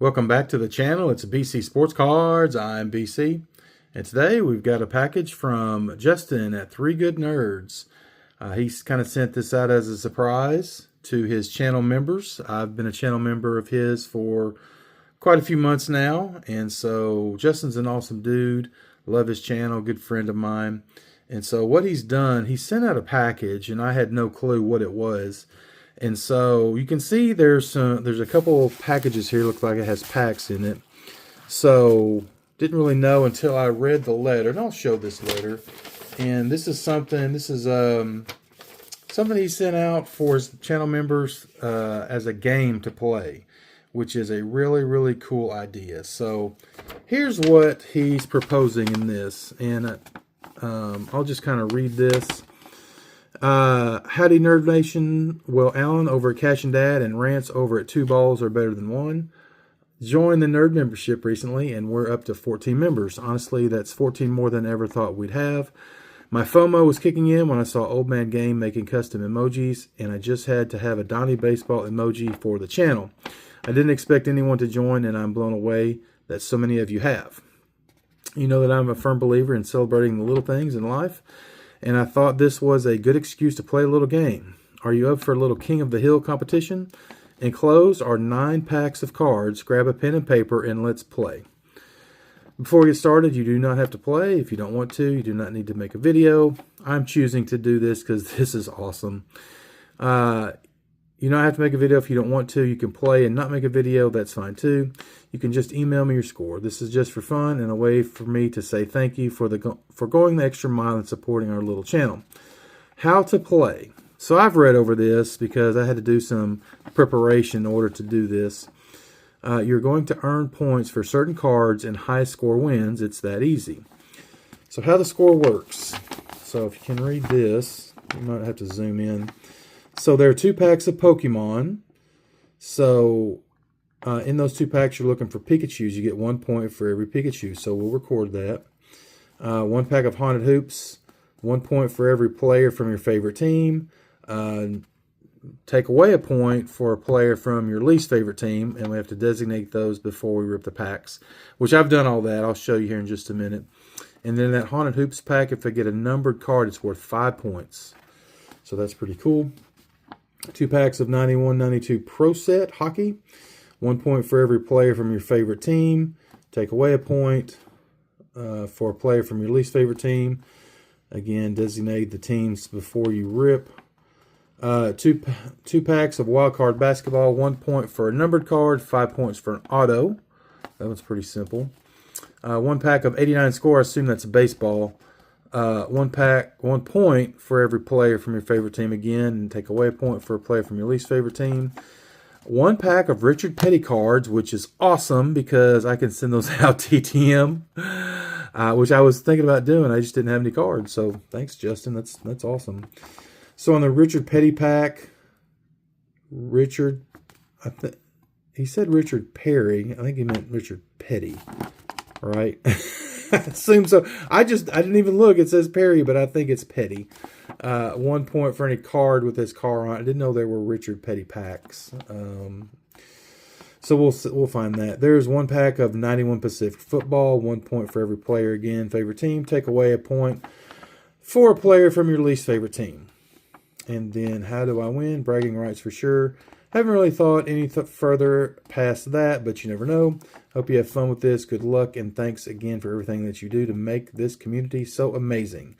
Welcome back to the channel. It's BC Sports Cards. I'm BC. And today we've got a package from Justin at Three Good Nerds. He's kind of sent this out as a surprise to his channel members. I've been a channel member of his for quite a few months now. And so Justin's an awesome dude. Love his channel. Good friend of mine. And so what he's done, he sent out a package and I had no clue what it was. And so you can see there's a couple of packages here. Looks like it has packs in it. So didn't really know until I read the letter. And I'll show this letter. And this is something. This is something he sent out for his channel members as a game to play, which is a really cool idea. So here's what he's proposing in this, and I'll just kind of read this. Howdy Nerd Nation. Well, Alan over at Cash and Dad and Rants over at Two Balls are better than one. Joined the Nerd membership recently and we're up to 14 members. Honestly, that's 14 more than I ever thought we'd have. My FOMO was kicking in when I saw Old Man Game making custom emojis, and I just had to have a Donnie Baseball emoji for the channel. I didn't expect anyone to join, and I'm blown away that so many of you have. You know that I'm a firm believer in celebrating the little things in life, and I thought this was a good excuse to play a little game. Are you up for a little King of the Hill competition? Enclosed are 9 packs of cards. Grab a pen and paper and let's play. Before we get started, you do not have to play. If you don't want to, you do not need to make a video. I'm choosing to do this because this is awesome. You don't have to make a video if you don't want to. You can play and not make a video. That's fine too. You can just email me your score. This is just for fun and a way for me to say thank you for going the extra mile and supporting our little channel. How to play. So I've read over this because I had to do some preparation in order to do this. You're going to earn points for certain cards and high score wins. It's that easy. So how the score works. So if you can read this, you might have to zoom in. So there are 2 packs of Pokemon. So in those 2 packs, you're looking for Pikachus. You get 1 point for every Pikachu. So we'll record that. 1 pack of Haunted Hoops. 1 point for every player from your favorite team. Take away a point for a player from your least favorite team. And we have to designate those before we rip the packs, which I've done all that. I'll show you here in just a minute. And then that Haunted Hoops pack, if I get a numbered card, it's worth 5 points. So that's pretty cool. 2 packs of 91-92 Pro Set Hockey. 1 point for every player from your favorite team. Take away a point for a player from your least favorite team. Again, designate the teams before you rip. 2 packs of Wild Card Basketball. 1 point for a numbered card. 5 points for an auto. That one's pretty simple. 1 pack of 89 Score. I assume that's baseball. 1 point for every player from your favorite team again, and take away a point for a player from your least favorite team. 1 pack of Richard Petty cards, which is awesome because I can send those out TTM, which I was thinking about doing. I just didn't have any cards, so thanks, Justin. That's awesome. So on the Richard Petty pack, he said Richard Perry. I think he meant Richard Petty, right? I assume so. I didn't even look. It says Perry, but I think it's Petty. 1 point for any card with his car on it. I didn't know there were Richard Petty packs. So we'll find that. There's 1 pack of 91 Pacific Football. 1 point for every player again. Favorite team. Take away a point for a player from your least favorite team. And then how do I win? Bragging rights for sure. Haven't really thought any further past that, but you never know. Hope you have fun with this. Good luck, and thanks again for everything that you do to make this community so amazing.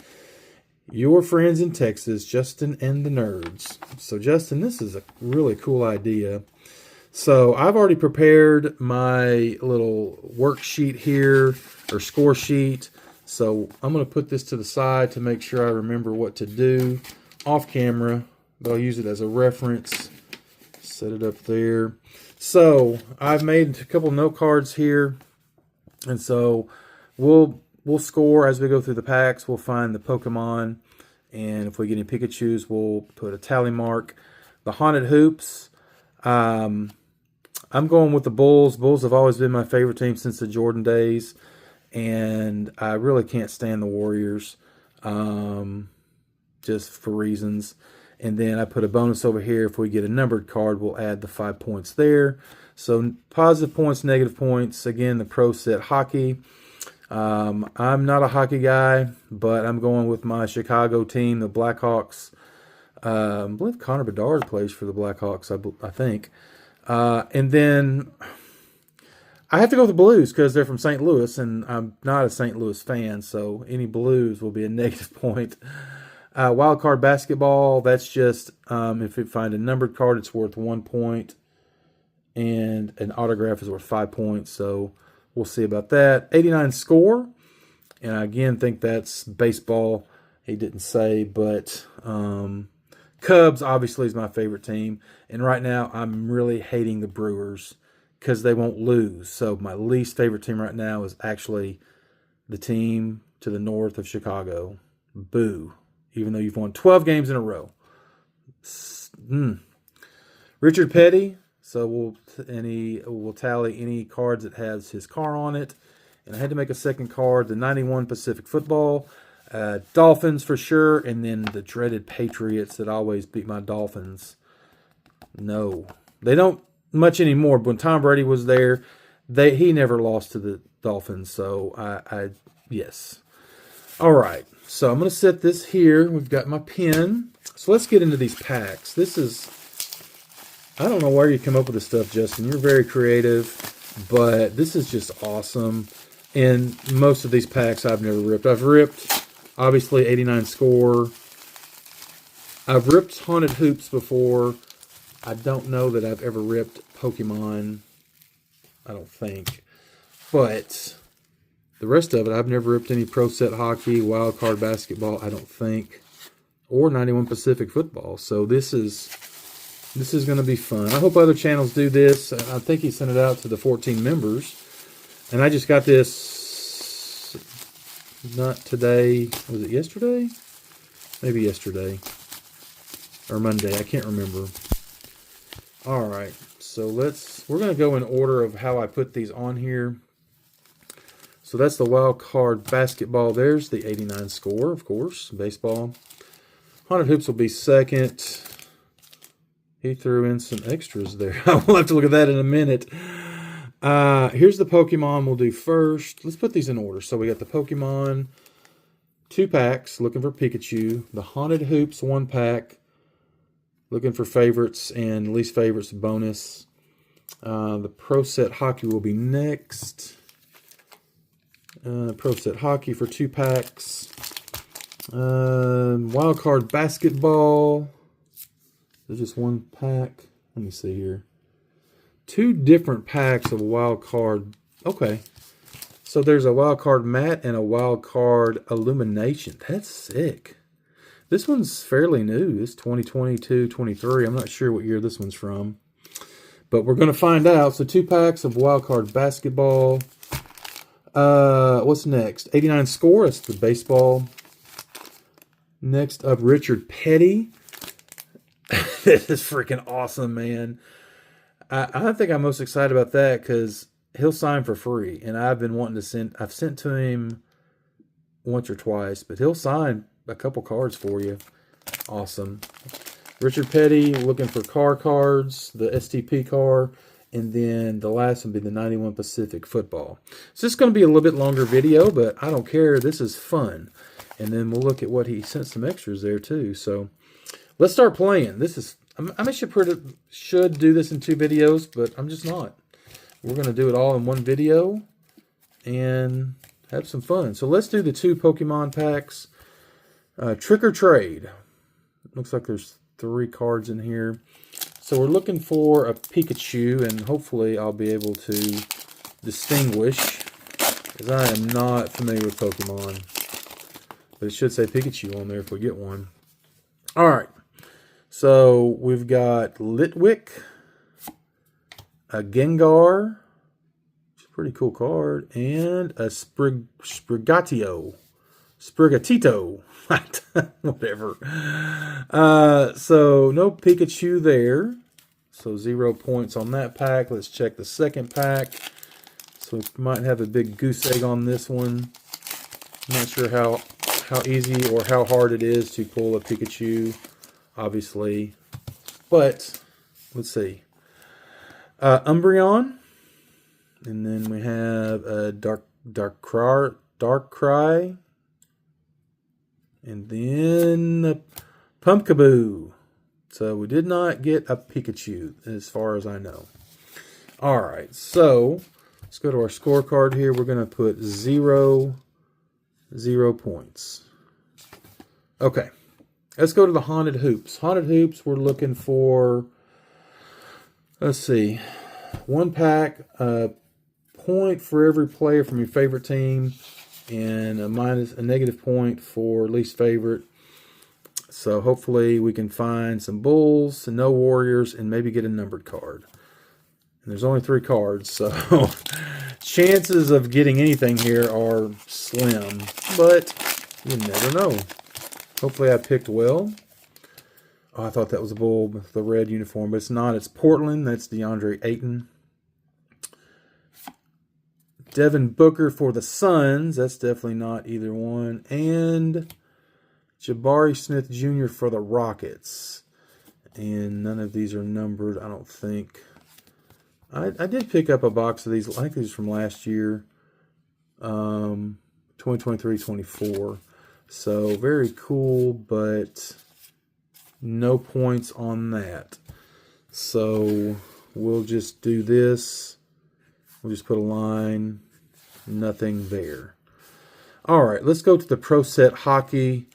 Your friends in Texas, Justin and the Nerds. So, Justin, this is a really cool idea. So, I've already prepared my little worksheet here, or score sheet. So, I'm going to put this to the side to make sure I remember what to do off camera, but I'll use it as a reference. Set it up there. So I've made a couple note cards here, and so we'll score as we go through the packs. We'll find the Pokemon, and if we get any Pikachus, we'll put a tally mark. The Haunted Hoops, I'm going with the Bulls. Bulls have always been my favorite team since the Jordan days, and I really can't stand the Warriors, just for reasons. And then I put a bonus over here. If we get a numbered card, we'll add the 5 points there. So positive points, negative points. Again, the Pro Set Hockey. I'm not a hockey guy, but I'm going with my Chicago team, the Blackhawks. I believe Connor Bedard plays for the Blackhawks, I think. And then I have to go with the Blues because they're from St. Louis, and I'm not a St. Louis fan, so any Blues will be a negative point. Wild card basketball, that's just if you find a numbered card, it's worth 1 point, and an autograph is worth 5 points, so we'll see about that. 89 score, and I again think that's baseball. He didn't say, but Cubs obviously is my favorite team, and right now I'm really hating the Brewers because they won't lose. So my least favorite team right now is actually the team to the north of Chicago. Boo. Even though you've won 12 games in a row. Richard Petty. So we'll tally any cards that has his car on it. And I had to make a second card, the 91 Pacific Football. Dolphins for sure. And then the dreaded Patriots that always beat my Dolphins. No. They don't much anymore. But when Tom Brady was there, he never lost to the Dolphins. So yes. All right. So I'm going to set this here. We've got my pen. So let's get into these packs. This is, I don't know where you come up with this stuff, Justin. You're very creative, but this is just awesome. And most of these packs I've never ripped. I've ripped, obviously, 89 score. I've ripped Haunted Hoops before. I don't know that I've ever ripped Pokemon. I don't think. But the rest of it, I've never ripped any Pro Set Hockey, Wild Card Basketball, I don't think. Or 91 Pacific Football. So this is going to be fun. I hope other channels do this. I think he sent it out to the 14 members. And I just got this not today. Was it yesterday? Maybe yesterday. Or Monday. I can't remember. All right. So we're going to go in order of how I put these on here. So that's the Wild Card Basketball. There's the 89 score, of course. Baseball. Haunted Hoops will be second. He threw in some extras there. We'll have to look at that in a minute. Here's the Pokemon we'll do first. Let's put these in order. So we got the Pokemon 2 packs, looking for Pikachu. The Haunted Hoops 1 pack, looking for favorites and least favorites bonus. The Pro Set Hockey will be next. Pro Set Hockey for 2 packs. Wild Card Basketball. There's just 1 pack. Let me see here. 2 different packs of Wild Card. Okay. So there's a Wild Card Matte and a Wild Card Illumination. That's sick. This one's fairly new. It's 2022-23. I'm not sure what year this one's from. But we're going to find out. So 2 packs of Wild Card Basketball. What's next? 89 score. That's the baseball. Next up, Richard Petty. This is freaking awesome, man. I think I'm most excited about that because he'll sign for free. And I've been wanting to send, I've sent to him once or twice, but he'll sign a couple cards for you. Awesome. Richard Petty, looking for car cards, the STP car, and then the last one will be the 91 Pacific Football. So this is going to be a little bit longer video, but I don't care. This is fun. And then we'll look at what he sent some extras there too. So let's start playing. This is, I should do this in 2 videos, but I'm just not. We're going to do it all in 1 video and have some fun. So let's do the 2 Pokemon packs. Trick or Trade. Looks like there's 3 cards in here. So we're looking for a Pikachu, and hopefully I'll be able to distinguish, because I am not familiar with Pokemon. But it should say Pikachu on there if we get one. Alright. So we've got Litwick, a Gengar, which is a pretty cool card, and a Sprigatito. Whatever. So no Pikachu there. So 0 points on that pack. Let's check the second pack. So we might have a big goose egg on this one. I'm not sure how easy or how hard it is to pull a Pikachu obviously. But let's see. Umbreon. And then we have a Darkrai. And then the Pumpkaboo. So we did not get a Pikachu, as far as I know. All right, so let's go to our scorecard here. We're going to put 0 points. Okay, let's go to the Haunted Hoops. Haunted Hoops, we're looking for, let's see, 1 pack, a point for every player from your favorite team, and a negative point for least favorite. So hopefully we can find some Bulls, and no Warriors, and maybe get a numbered card. And there's only 3 cards, so chances of getting anything here are slim. But you never know. Hopefully I picked well. Oh, I thought that was a Bull with the red uniform, but it's not. It's Portland. That's DeAndre Ayton. Devin Booker for the Suns. That's definitely not either one. And Jabari Smith Jr. for the Rockets. And none of these are numbered, I don't think. I did pick up a box of these. I think these are from last year. 2023-24. So very cool, but no points on that. So we'll just do this. We'll just put a line. Nothing there. All right, let's go to the Pro Set Hockey.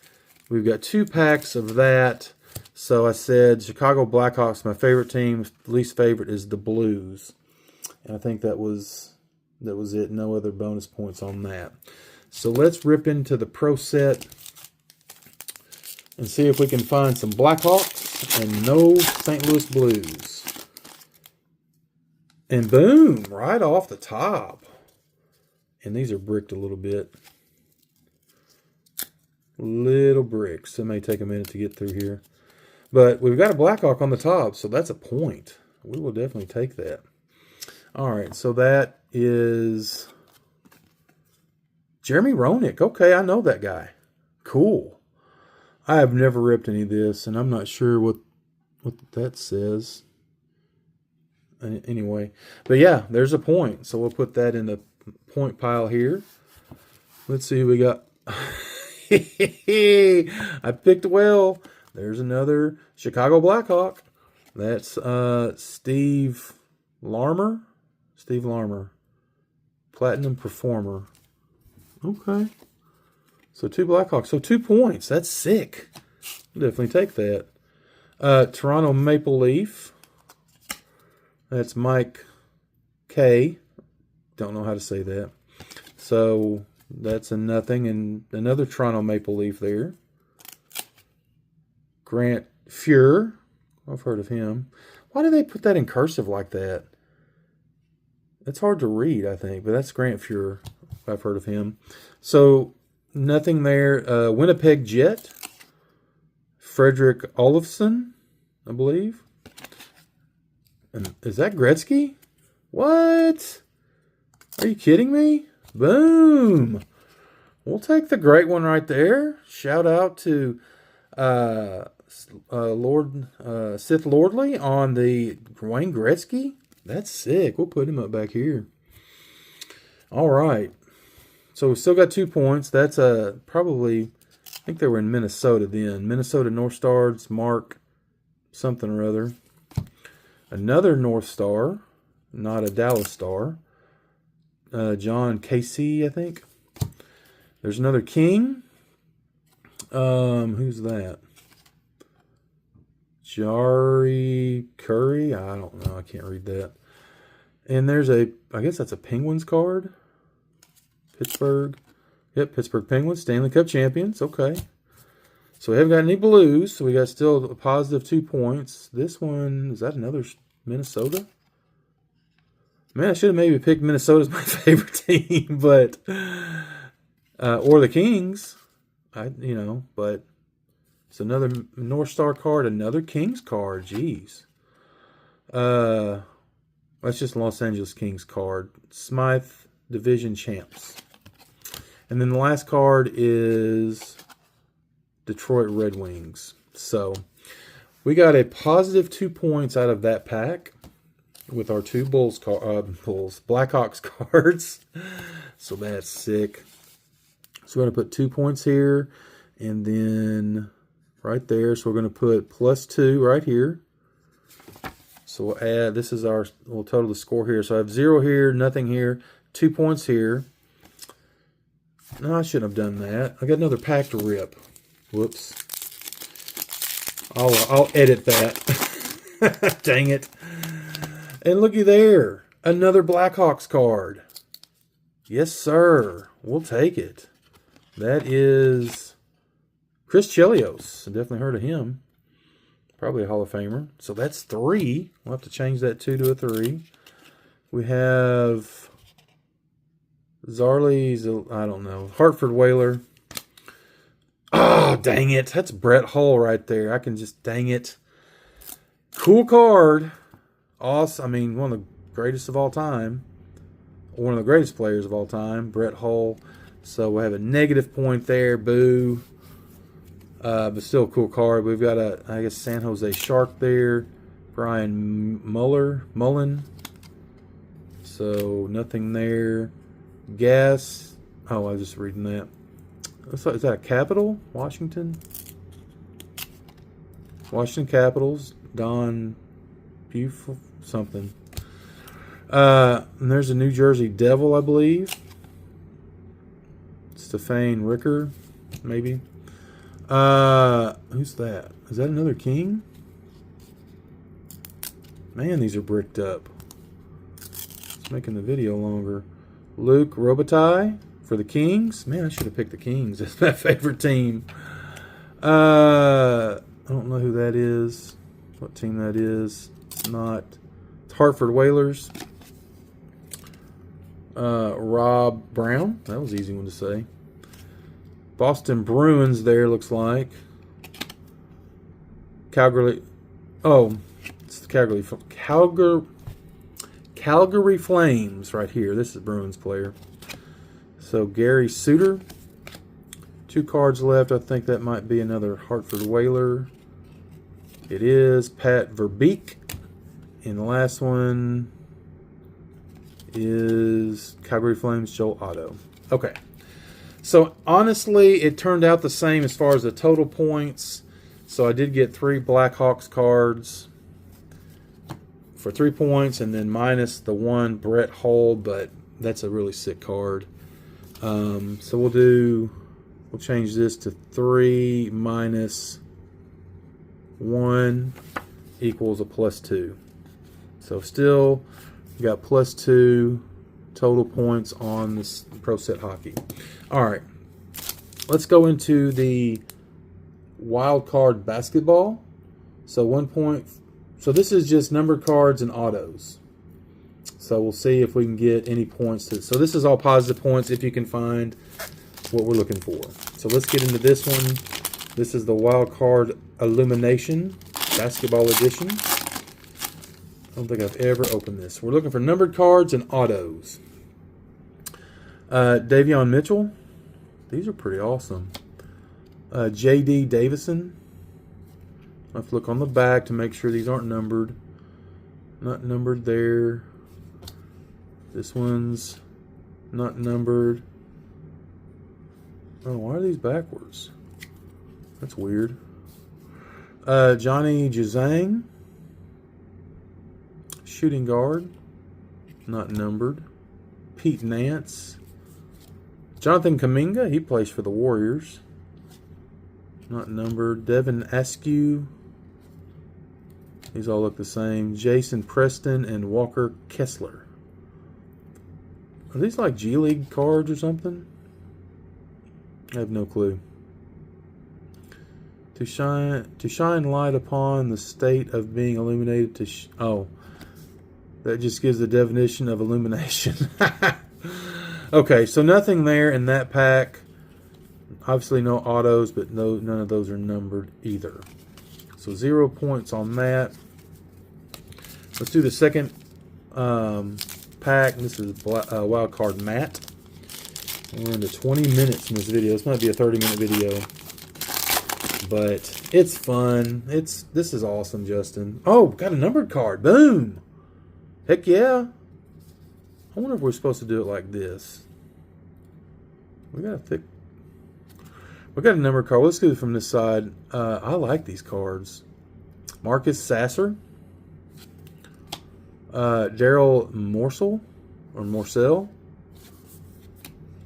We've got 2 packs of that. So I said Chicago Blackhawks, my favorite team. Least favorite is the Blues. And I think that was it. No other bonus points on that. So let's rip into the Pro Set and see if we can find some Blackhawks and no St. Louis Blues. And boom, right off the top. And these are bricked a little bit. Little bricks. It may take a minute to get through here. But we've got a Blackhawk on the top, so that's a point. We will definitely take that. All right, so that is Jeremy Roenick. Okay, I know that guy. Cool. I have never ripped any of this, and I'm not sure what that says. Anyway, but yeah, there's a point. So we'll put that in the point pile here. Let's see who we got. I picked well. There's another Chicago Blackhawk. That's Steve Larmer. Steve Larmer. Platinum Performer. Okay. So 2 Blackhawks. So 2 points. That's sick. I'll definitely take that. Toronto Maple Leaf. That's Mike K. Don't know how to say that. So that's a nothing. And another Toronto Maple Leaf there. Grant Fuhr. I've heard of him. Why do they put that in cursive like that? It's hard to read, I think. But that's Grant Fuhr. I've heard of him. So nothing there. Winnipeg Jet. Frederick Olofsson, I believe. And is that Gretzky? What? Are you kidding me? Boom. We'll take the great one right there. Shout out to Sith Lordley on the Wayne Gretzky. That's sick. We'll put him up back here. All right. So we still got 2 points. That's probably, I think they were in Minnesota then. Minnesota North Stars, Mark something or other. Another North Star, not a Dallas Star. John Casey, I think. There's another King. Who's that? Jari Curry. I don't know. I can't read that. And there's I guess that's a Penguins card. Pittsburgh. Yep, Pittsburgh Penguins, Stanley Cup champions. Okay. So we haven't got any Blues. So we got still a positive 2 points. This one, is that another Minnesota? Man, I should have maybe picked Minnesota as my favorite team, but or the Kings. But it's another North Star card, another Kings card. Jeez. That's just Los Angeles Kings card. Smythe Division Champs. And then the last card is Detroit Red Wings. So We got a positive 2 points out of that pack with our two Blackhawks cards. So that's sick. So we're going to put 2 points here and then right there. So we're going to put +2 right here. So we'll add, this is our, we'll total the score here. So I have 0 here, nothing here, 2 points here. No, I shouldn't have done that. I got another pack to rip. Whoops. I'll edit that. Dang it. And looky there. Another Blackhawks card. Yes, sir. We'll take it. That is Chris Chelios. I definitely heard of him. Probably a Hall of Famer. So that's 3. We'll have to change that 2 to a 3. We have Zarley's, I don't know, Hartford Whaler. Oh, dang it. That's Brett Hull right there. I can just, dang it. Cool card. Awesome. I mean, one of the greatest of all time. One of the greatest players of all time, Brett Hull. So we'll have a negative point there. Boo. But still a cool card. We've got a, I guess, San Jose Shark there. Brian Mullen. So nothing there. Gas. Oh, I was just reading that. Looks like, is that a Capital? Washington? Washington Capitals. Don Buford something. And there's a New Jersey Devil, I believe. Stefan Ricker, maybe. Who's that? Is that another King? Man, these are bricked up. It's making the video longer. Luke Robitaille for the Kings. Man, I should have picked the Kings. That's my favorite team. I don't know who that is. What team that is. It's not. It's Hartford Whalers. Rob Brown. That was an easy one to say. Boston Bruins there, looks like. Calgary. Oh, it's the Calgary Flames right here. This is Bruins player. So Gary Suter. 2 cards left. I think that might be another Hartford Whaler. It is Pat Verbeek. And the last one is Calgary Flames, Joel Otto. Okay. So honestly, it turned out the same as far as the total points. So I did get 3 Blackhawks cards for 3 points, and then minus the 1 Brett Hull, but that's a really sick card. So we'll change this to 3 minus 1 equals a +2. So still got +2 total points on this Pro Set Hockey. All right, let's go into the wild card basketball. So 1 point. So this is just numbered cards and autos. So we'll see if we can get any points. So this is all positive points if you can find what we're looking for. So let's get into this one. This is the wild card Illumination Basketball Edition. I don't think I've ever opened this. We're looking for numbered cards and autos. Davion Mitchell. These are pretty awesome. J.D. Davison. I have to look on the back to make sure these aren't numbered. Not numbered there. This one's not numbered. Oh, why are these backwards? That's weird. Johnny Juzang. Shooting guard. Not numbered. Pete Nance. Jonathan Kuminga. He plays for the Warriors. Not numbered. Devin Askew. These all look the same. Jason Preston and Walker Kessler. Are these like G League cards or something? I have no clue. To shine light upon the state of being illuminated. Oh, that just gives the definition of illumination. Okay, so nothing there in that pack. Obviously no autos, but none of those are numbered either. So 0 points on that. Let's do the second pack. This is Wild Card Matt. We're into 20 minutes in this video. This might be a 30-minute video. But it's fun. This is awesome, Justin. Oh, got a numbered card. Boom. Heck yeah. I wonder if we're supposed to do it like this. We got a numbered card. Let's do it from this side. I like these cards. Marcus Sasser. Daryl Morcell.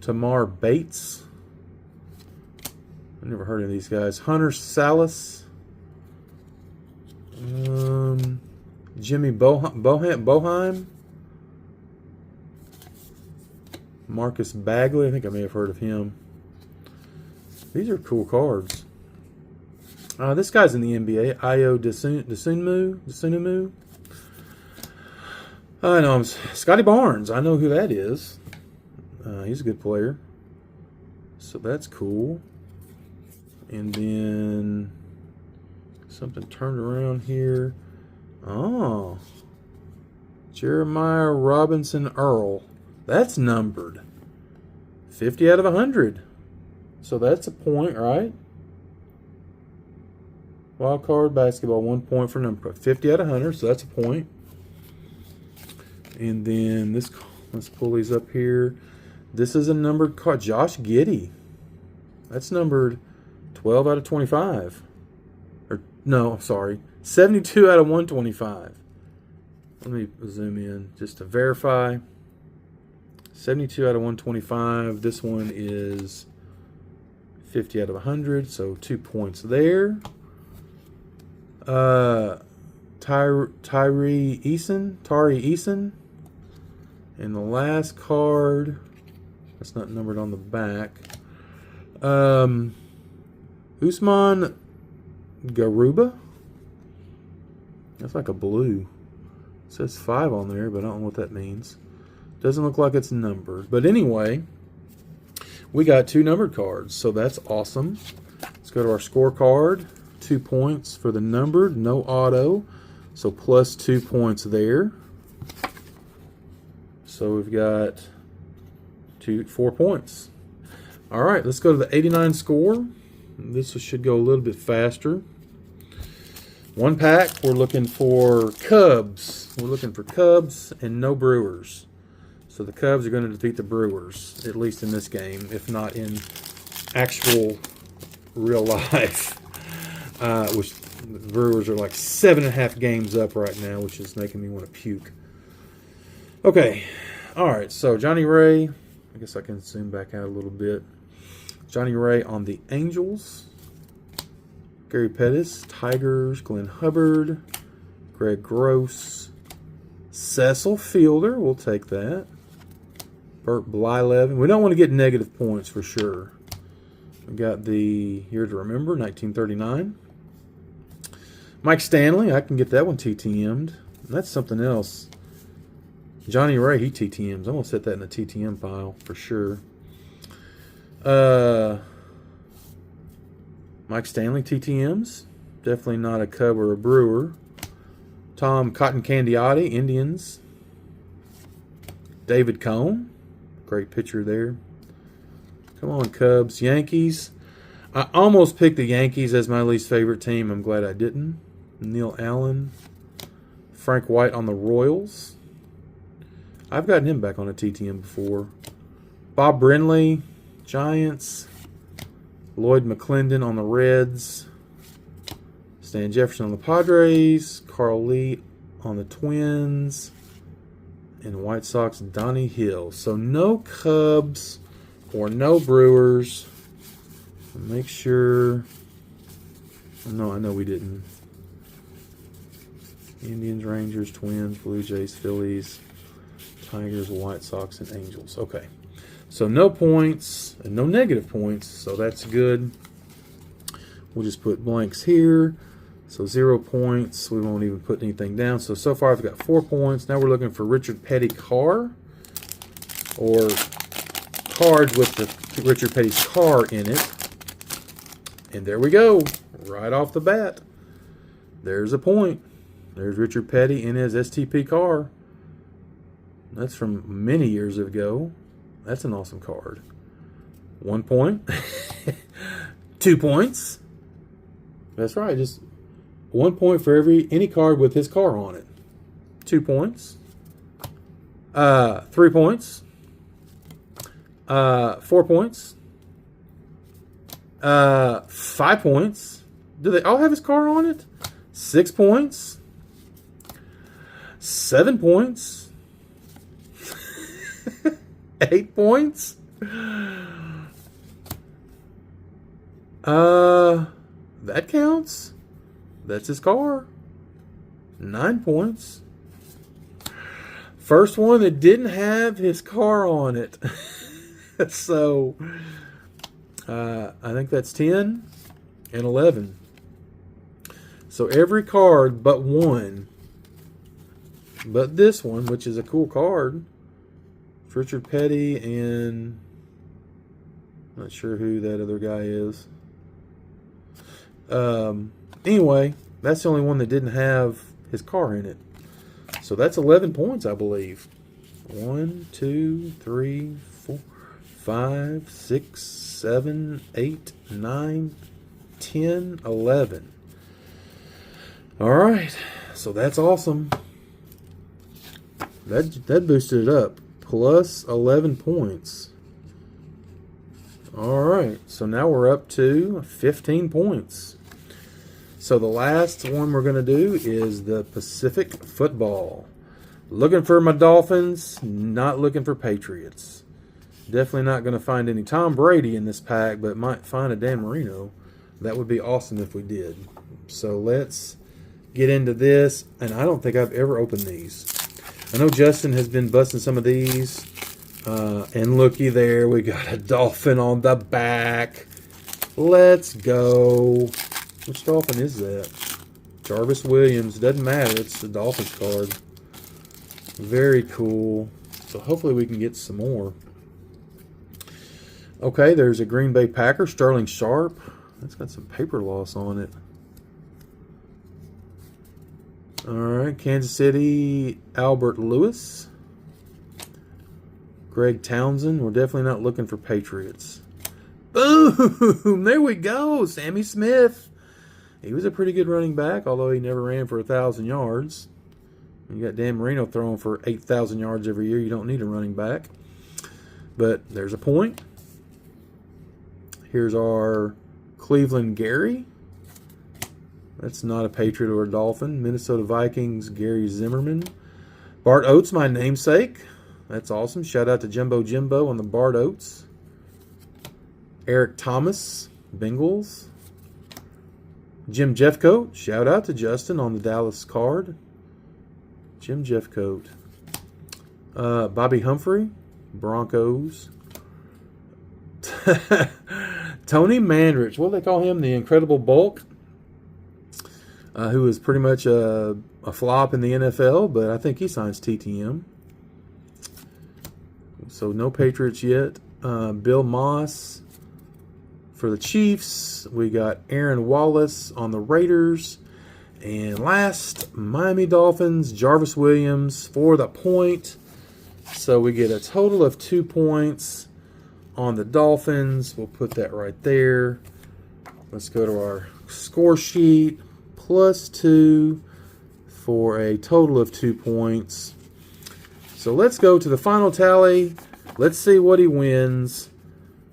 Tamar Bates. I've never heard of these guys. Hunter Salas. Jimmy Boheim. Marcus Bagley. I think I may have heard of him. These are cool cards. This guy's in the NBA. Ayo Dosunmu. I know him. Scotty Barnes. I know who that is. He's a good player. So that's cool. And then something turned around here. Oh. Jeremiah Robinson Earl. That's numbered. 50 out of 100. So that's a point, right? Wild card basketball, 1 point for number. 50 out of 100, so that's a point. And then this, let's pull these up here. This is a numbered card. Josh Giddey. That's numbered 12 out of 25. Or, no, sorry. 72 out of 125. Let me zoom in just to verify. 72 out of 125. This one is 50 out of 100, so 2 points there. Tari Eason. And the last card, that's not numbered on the back. Usman Garuba. That's like a blue. It says 5 on there, but I don't know what that means. Doesn't look like it's numbered. But anyway, we got 2 numbered cards, so that's awesome. Let's go to our scorecard. 2 points for the numbered, no auto. So plus 2 points there. So we've got 4 points. All right, let's go to the 89 score. This should go a little bit faster. 1 pack, we're looking for Cubs. We're looking for Cubs and no Brewers. So the Cubs are going to defeat the Brewers, at least in this game, if not in actual real life. Which the Brewers are like 7.5 games up right now, which is making me want to puke. Okay, all right, so Johnny Ray. I guess I can zoom back out a little bit. Johnny Ray on the Angels. Gary Pettis, Tigers, Glenn Hubbard, Greg Gross, Cecil Fielder, we'll take that. Burt Blyleven. We don't want to get negative points for sure. We got the Year to Remember, 1939. Mike Stanley, I can get that one TTM'd. That's something else. Johnny Ray, he TTMs. I'm going to set that in the TTM pile for sure. Mike Stanley, TTMs. Definitely not a Cub or a Brewer. Tom Cotton Candiotti, Indians. David Cone. Great picture there. Come on, Cubs. Yankees. I almost picked the Yankees as my least favorite team. I'm glad I didn't. Neil Allen. Frank White on the Royals. I've gotten him back on a TTM before. Bob Brenly, Giants. Lloyd McClendon on the Reds. Stan Jefferson on the Padres. Carl Lee on the Twins. And White Sox, Donnie Hill. So no Cubs or no Brewers. Make sure. No, I know we didn't. Indians, Rangers, Twins, Blue Jays, Phillies, Tigers, White Sox, and Angels. Okay. So no points and no negative points. So that's good. We'll just put blanks here. So 0 points. We won't even put anything down. So far I've got 4 points. Now we're looking for Richard Petty car. Or cards with the Richard Petty's car in it. And there we go. Right off the bat. There's a point. There's Richard Petty in his STP car. That's from many years ago. That's an awesome card. 1 point. 2 points. That's right. Just 1 point for any card with his car on it. 2 points. 3 points. 4 points. 5 points. Do they all have his car on it? 6 points. 7 points. 8 points. That counts. That's his car. 9 points. First one that didn't have his car on it. So, I think that's 10 and 11. So every card but one, but this one, which is a cool card, it's Richard Petty and I'm not sure who that other guy is. Anyway, that's the only one that didn't have his car in it. So that's 11 points, I believe. 1, 2, 3, 4, 5, 6, 7, 8, 9, 10, 11. All right. So that's awesome. That boosted it up. Plus 11 points. All right. So now we're up to 15 points. So the last one we're going to do is the Pacific Football. Looking for my Dolphins, not looking for Patriots. Definitely not going to find any Tom Brady in this pack, but might find a Dan Marino. That would be awesome if we did. So let's get into this. And I don't think I've ever opened these. I know Justin has been busting some of these. And looky there, we got a Dolphin on the back. Let's go. Which Dolphin is that? Jarvis Williams. Doesn't matter. It's the Dolphins card. Very cool. So hopefully we can get some more. Okay, there's a Green Bay Packer. Sterling Sharp. That's got some paper loss on it. All right, Kansas City. Albert Lewis. Greg Townsend. We're definitely not looking for Patriots. Boom! There we go. Sammy Smith. He was a pretty good running back, although he never ran for 1,000 yards. You got Dan Marino throwing for 8,000 yards every year. You don't need a running back. But there's a point. Here's our Cleveland Gary. That's not a Patriot or a Dolphin. Minnesota Vikings, Gary Zimmerman. Bart Oates, my namesake. That's awesome. Shout out to Jumbo Jimbo on the Bart Oates. Eric Thomas, Bengals. Jim Jeffcoat. Shout out to Justin on the Dallas card. Jim Jeffcoat. Bobby Humphrey, Broncos. Tony Mandrich. What do they call him? The Incredible Bulk. Who is pretty much a flop in the NFL, but I think he signs TTM. So no Patriots yet. Bill Moss for the Chiefs. We got Aaron Wallace on the Raiders. And last, Miami Dolphins, Jarvis Williams for the point. So we get a total of 2 points on the Dolphins. We'll put that right there. Let's go to our score sheet. Plus 2 for a total of 2 points. So let's go to the final tally. Let's see what he wins.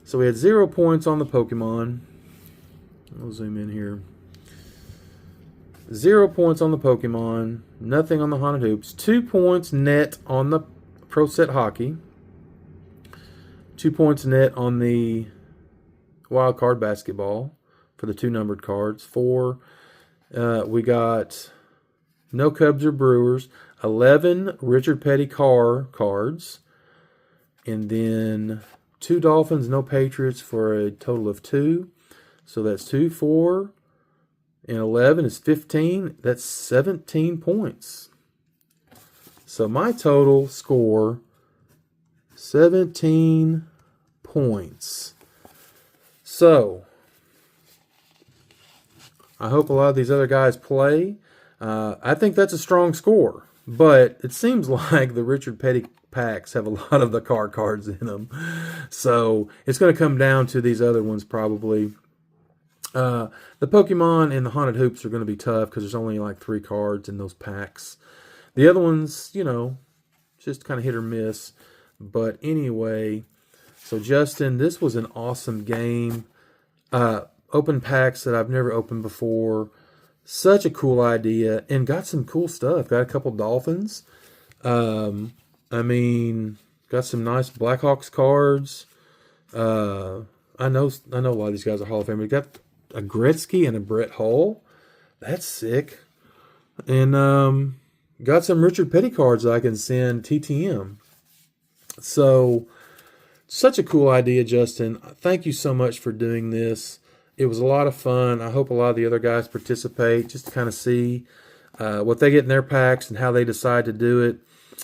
So we had 0 points on the Pokemon. I'll zoom in here. 0 points on the Pokemon. Nothing on the Haunted Hoops. 2 points net on the Pro Set Hockey. 2 points net on the Wild Card Basketball for the 2 numbered cards. 4. We got no Cubs or Brewers. 11 Richard Petty cards. And then 2 Dolphins, no Patriots for a total of 2. So that's 2, 4, and 11 is 15. That's 17 points. So my total score, 17 points. So I hope a lot of these other guys play. I think that's a strong score. But it seems like the Richard Petty packs have a lot of the cards in them. So it's going to come down to these other ones probably. The Pokemon and the Haunted Hoops are going to be tough because there's only like 3 cards in those packs. The other ones, you know, just kind of hit or miss. But anyway, so Justin, this was an awesome game. Open packs that I've never opened before. Such a cool idea, and got some cool stuff. Got a couple Dolphins. I mean, got some nice Blackhawks cards. I know a lot of these guys are Hall of Famers. Got a Gretzky and a Brett Hull. That's sick. And got some Richard Petty cards that I can send TTM. So, such a cool idea, Justin. Thank you so much for doing this. It was a lot of fun. I hope a lot of the other guys participate just to kind of see what they get in their packs and how they decide to do it.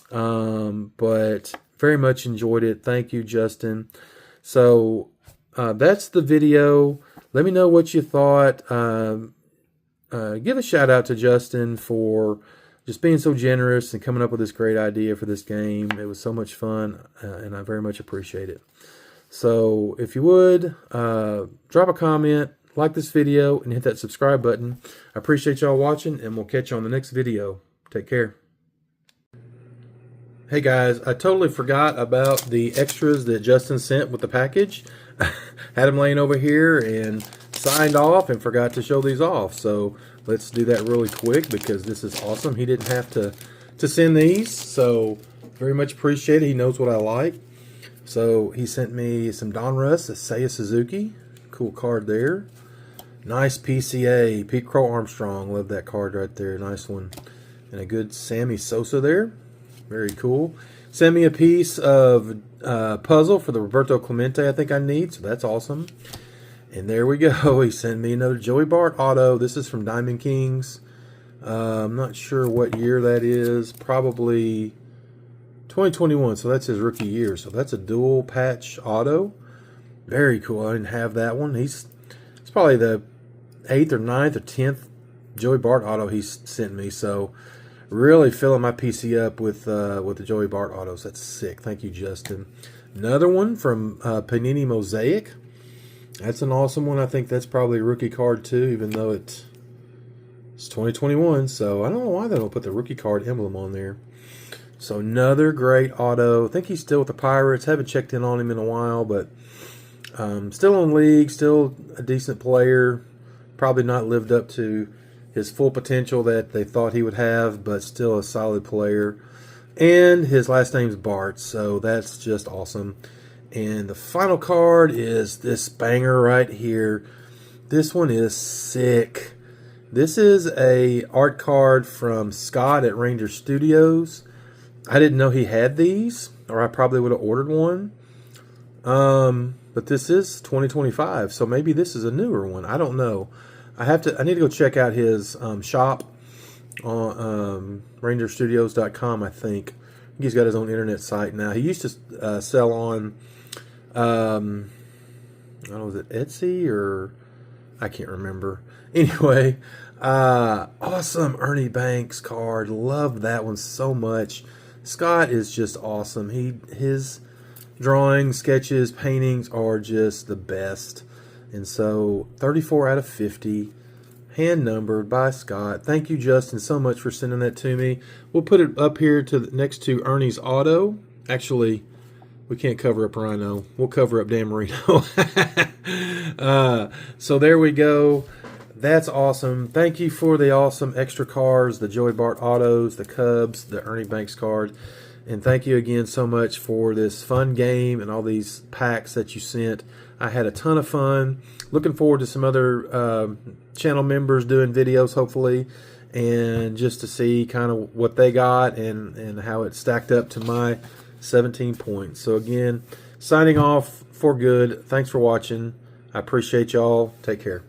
But very much enjoyed it. Thank you, Justin. So that's the video. Let me know what you thought. Give a shout out to Justin for just being so generous and coming up with this great idea for this game. It was so much fun, and I very much appreciate it. So if you would, drop a comment, like this video, and hit that subscribe button. I appreciate y'all watching, and we'll catch you on the next video. Take care. Hey guys, I totally forgot about the extras that Justin sent with the package. Had them laying over here and signed off and forgot to show these off. So let's do that really quick because this is awesome. He didn't have to send these, so very much appreciate it. He knows what I like. So he sent me some Donruss, a Seiya Suzuki. Cool card there. Nice PCA, Pete Crow Armstrong. Love that card right there. Nice one. And a good Sammy Sosa there. Very cool. Send me a piece of puzzle for the Roberto Clemente I think I need, so that's awesome. And there we go. He sent me another Joey Bart auto. This is from Diamond Kings. I'm not sure what year that is. Probably 2021, so that's his rookie year. So that's a dual patch auto. Very cool. I didn't have that one. It's probably the 8th or 9th or 10th Joey Bart auto he's sent me. So really filling my PC up with the Joey Bart autos. That's sick. Thank you, Justin. Another one from Panini Mosaic. That's an awesome one. I think that's probably a rookie card too, even though it's 2021. So I don't know why they don't put the rookie card emblem on there. So another great auto. I think he's still with the Pirates. Haven't checked in on him in a while, but still in league, still a decent player. Probably not lived up to his full potential that they thought he would have, but still a solid player. And his last name's Bart, so that's just awesome. And the final card is this banger right here. This one is sick. This is a art card from Scott at Ranger Studios. I didn't know he had these, or I probably would have ordered one. But this is 2025, so maybe this is a newer one. I don't know. I need to go check out his shop on rangerstudios.com, I think. He's got his own internet site now. He used to sell on, I don't know, was it Etsy or I can't remember. Anyway, awesome Ernie Banks card. Love that one so much. Scott is just awesome. His drawings, sketches, paintings are just the best. And so 34 out of 50, hand numbered by Scott. Thank you, Justin, so much for sending that to me. We'll put it up here next to Ernie's auto. Actually, we can't cover up Rhino. We'll cover up Dan Marino. So there we go. That's awesome. Thank you for the awesome extra cards, the Joey Bart autos, the Cubs, the Ernie Banks card. And thank you again so much for this fun game and all these packs that you sent. I had a ton of fun. Looking forward to some other channel members doing videos, hopefully, and just to see kind of what they got and how it stacked up to my 17 points. So again, signing off for good. Thanks for watching. I appreciate y'all. Take care.